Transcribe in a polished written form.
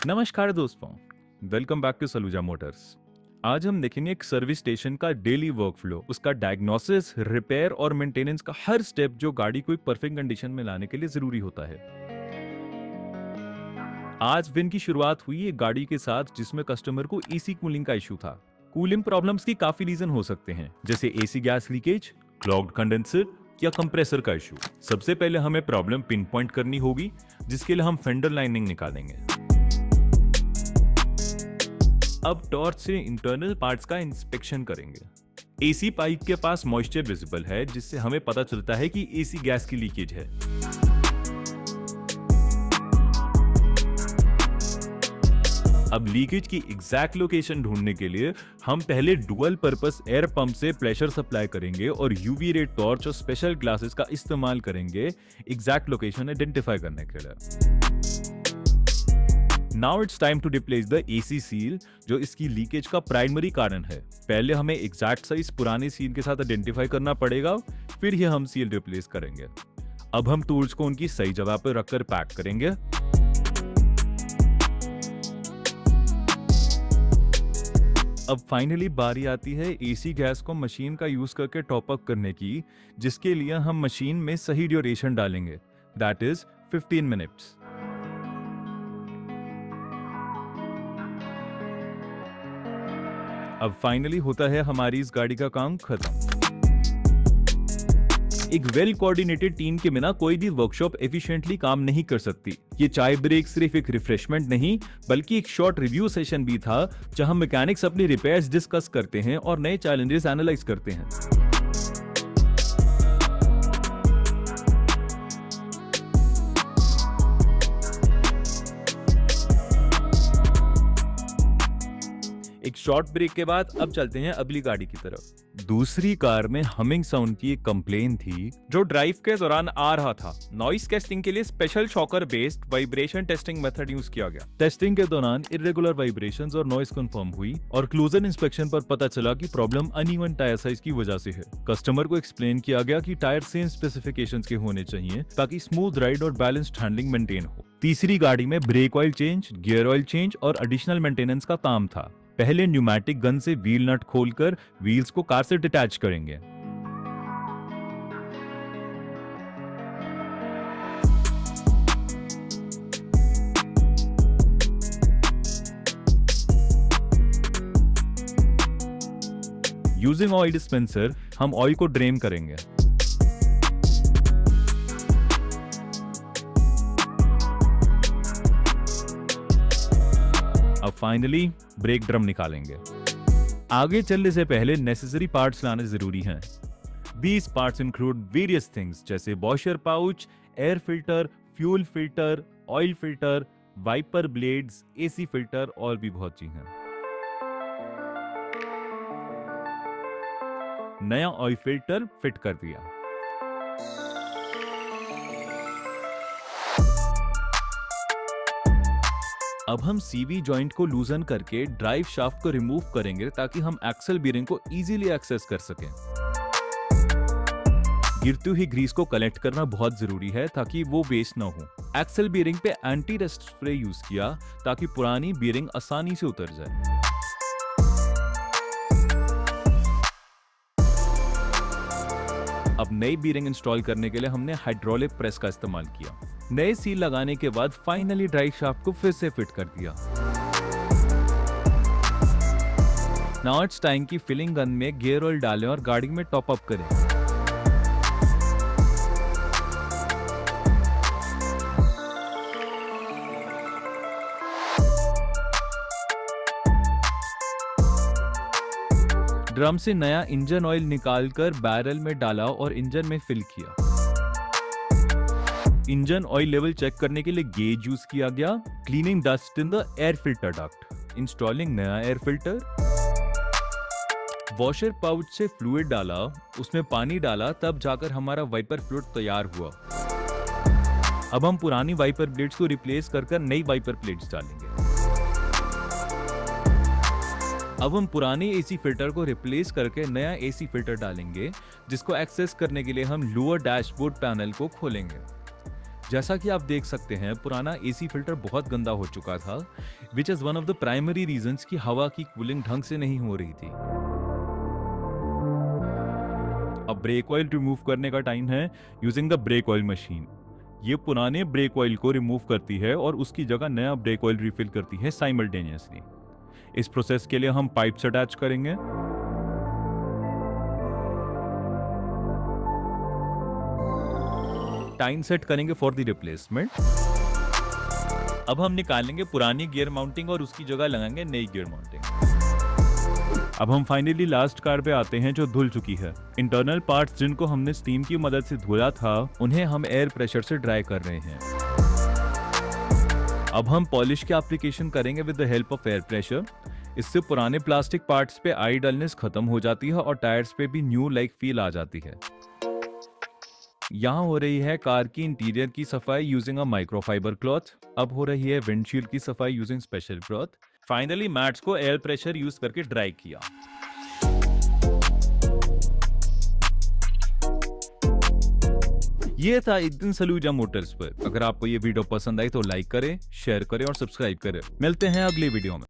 नमस्कार दोस्तों, welcome back to Saluja motors. आज हम देखेंगे एक सर्विस स्टेशन का डेली वर्कफ्लो, उसका डायग्नोसिस, रिपेयर और मेंटेनेंस का हर स्टेप जो गाड़ी को एक परफेक्ट कंडीशन में लाने के लिए जरूरी होता है। आज दिन की शुरुआत हुई एक गाड़ी के साथ जिसमें कस्टमर को एसी कूलिंग का इशू था। कूलिंग प्रॉब्लम्स की काफी रीजन हो सकते हैं, जैसे AC gas leakage, clogged condenser या कंप्रेसर का इशू। सबसे पहले हमें प्रॉब्लम पिन पॉइंट करनी होगी, जिसके लिए हम फेंडर लाइनिंग निकालेंगे। अब टॉर्च से इंटरनल पार्ट्स का इंस्पेक्शन करेंगे। एसी पाइप के पास मॉइस्चर विजिबल है, जिससे हमें पता चलता है कि एसी गैस की लीकेज है। अब लीकेज की एग्जैक्ट लोकेशन ढूंढने के लिए हम पहले डुअल पर्पस एयर पंप से प्रेशर सप्लाई करेंगे और यूवी रे टॉर्च और स्पेशल ग्लासेस का इस्तेमाल करेंगे एग्जैक्ट लोकेशन आइडेंटिफाई करने के लिए। Now it's time to replace the AC seal, जो इसकी लीकेज का प्राइमरी कारण है। पहले हमें एग्जैक्ट साइज पुराने सील के साथ आइडेंटिफाई करना पड़ेगा, फिर ही हम सील रिप्लेस करेंगे। अब हम टूल्स को उनकी सही जगह पर रखकर पैक करेंगे। अब फाइनली बारी आती है एसी गैस को मशीन का यूज करके टॉप अप करने की, जिसके लिए हम मशीन में सही ड्यूरेशन डालेंगे, दैट इज 15 मिनट्स। अब फाइनली होता है हमारी इस गाड़ी का काम खत्म। एक वेल कोऑर्डिनेटेड टीम के बिना कोई भी वर्कशॉप एफिशिएंटली काम नहीं कर सकती। ये चाय ब्रेक सिर्फ एक रिफ्रेशमेंट नहीं, बल्कि एक शॉर्ट रिव्यू सेशन भी था, जहां मैकेनिक्स अपनी रिपेयर्स डिस्कस करते हैं और नए चैलेंजेस एनालाइज करते हैं। एक शॉर्ट ब्रेक के बाद अब चलते हैं अगली गाड़ी की तरफ। दूसरी कार में हमिंग साउंड की एक कंप्लेन थी जो ड्राइव के दौरान आ रहा था। नॉइस टेस्टिंग के लिए special shocker based vibration testing method use किया गया। टेस्टिंग के दौरान इरेगुलर वाइब्रेशंस और नॉइस कंफर्म हुई और क्लोजर इंस्पेक्शन पर पता चला कि प्रॉब्लम अनइवन टायर साइज की वजह से है। कस्टमर को एक्सप्लेन किया गया कि टायर सेम स्पेसिफिकेशंस के होने चाहिए ताकि स्मूथ राइड और बैलेंस्ड हैंडलिंग मेंटेन हो। तीसरी गाड़ी में brake oil change, gear oil change और एडिशनल मेंटेनेंस का काम था। पहले न्यूमैटिक गन से व्हील नट खोलकर व्हील्स को कार से डिटैच करेंगे। यूजिंग ऑयल डिस्पेंसर हम ऑयल को ड्रेन करेंगे। अब फाइनली ब्रेक ड्रम निकालेंगे। आगे चलने से पहले नेसेसरी पार्ट्स लाने जरूरी हैं। These parts include various things जैसे washer pouch, air filter, fuel filter, oil filter, wiper blades, AC filter और भी बहुत चीजें। नया ऑयल फिल्टर फिट कर दिया। अब हम सीवी जॉइंट को लूजन करके ड्राइव शाफ्ट को रिमूव करेंगे ताकि हम एक्सल बीयरिंग को इजीली एक्सेस कर सकें। गिरती हुई ग्रीस को कलेक्ट करना बहुत जरूरी है ताकि वो वेस्ट ना हो। एक्सल बीयरिंग पे एंटी रस्ट स्प्रे यूज किया ताकि पुरानी बीयरिंग आसानी से उतर जाए। अब नई बीयरिंग इंस्टॉल करने के लिए हमने हाइड्रोलिक प्रेस का इस्तेमाल किया। नए सील लगाने के बाद फाइनली ड्राइव शाफ्ट को फिर से फिट कर दिया। नाउ इट्स टाइम की फिलिंग गन में गियर ऑयल डालें और गाड़ी में टॉप अप करें। ड्रम से नया इंजन ऑयल निकालकर बैरल में डाला और इंजन में फिल किया। इंजन ऑयल लेवल चेक करने के लिए गेज यूज किया गया। Cleaning dust in the air filter duct, installing नया एयर फिल्टर। वॉशर पाउच से फ्लूइड डाला, उसमें पानी डाला, तब जाकर हमारा वाइपर फ्लूइड तैयार हुआ। अब हम पुरानी वाइपर ब्लेड्स को रिप्लेस कर नई वाइपर प्लेट्स डालेंगे। अब हम पुराने एसी फिल्टर को रिप्लेस करके नया एसी फिल्टर डालेंगे, जिसको एक्सेस करने के लिए हम लोअर डैशबोर्ड पैनल को खोलेंगे। जैसा कि आप देख सकते हैं, पुराना एसी फिल्टर बहुत गंदा हो चुका था, which is one of the primary reasons कि हवा की कूलिंग ढंग से नहीं हो रही थी। अब ब्रेक ऑयल रिमूव करने का टाइम है using the brake oil machine. ये पुराने ब्रेक ऑयल को रिमूव करती है और उसकी जगह नया ब्रेक ऑयल रिफिल करती है साइमल्टेनियसली। इस प्रोसेस के लिए हम पाइप्स अटैच करेंगे। टाइम सेट करेंगे फॉर द रिप्लेसमेंट। अब हम निकालेंगे पुरानी गियर माउंटिंग और उसकी जगह लगाएंगे नई गियर माउंटिंग। अब हम फाइनली लास्ट कार पे आते हैं जो धुल चुकी है। इंटरनल पार्ट्स जिनको हमने स्टीम की मदद से धुला था, उन्हें हम एयर प्रेशर से ड्राई कर रहे हैं। अब हम पॉलिश की एप्लीकेशन करेंगे with the help of air pressure. इससे पुराने प्लास्टिक पार्ट्स पे आई डलनेस खत्म हो जाती है और टायर्स पे भी न्यू लाइक फील आ जाती है। यहाँ हो रही है कार की इंटीरियर की सफाई यूजिंग अ माइक्रोफाइबर क्लॉथ। अब हो रही है विंडशील्ड की सफाई using special cloth. Finally mats को एयर प्रेशर यूज करके ड्राई किया। ये था एक दिन सलूजा मोटर्स पर। अगर आपको ये वीडियो पसंद आई तो लाइक करें, शेयर करें और सब्सक्राइब करें। मिलते हैं अगले वीडियो में।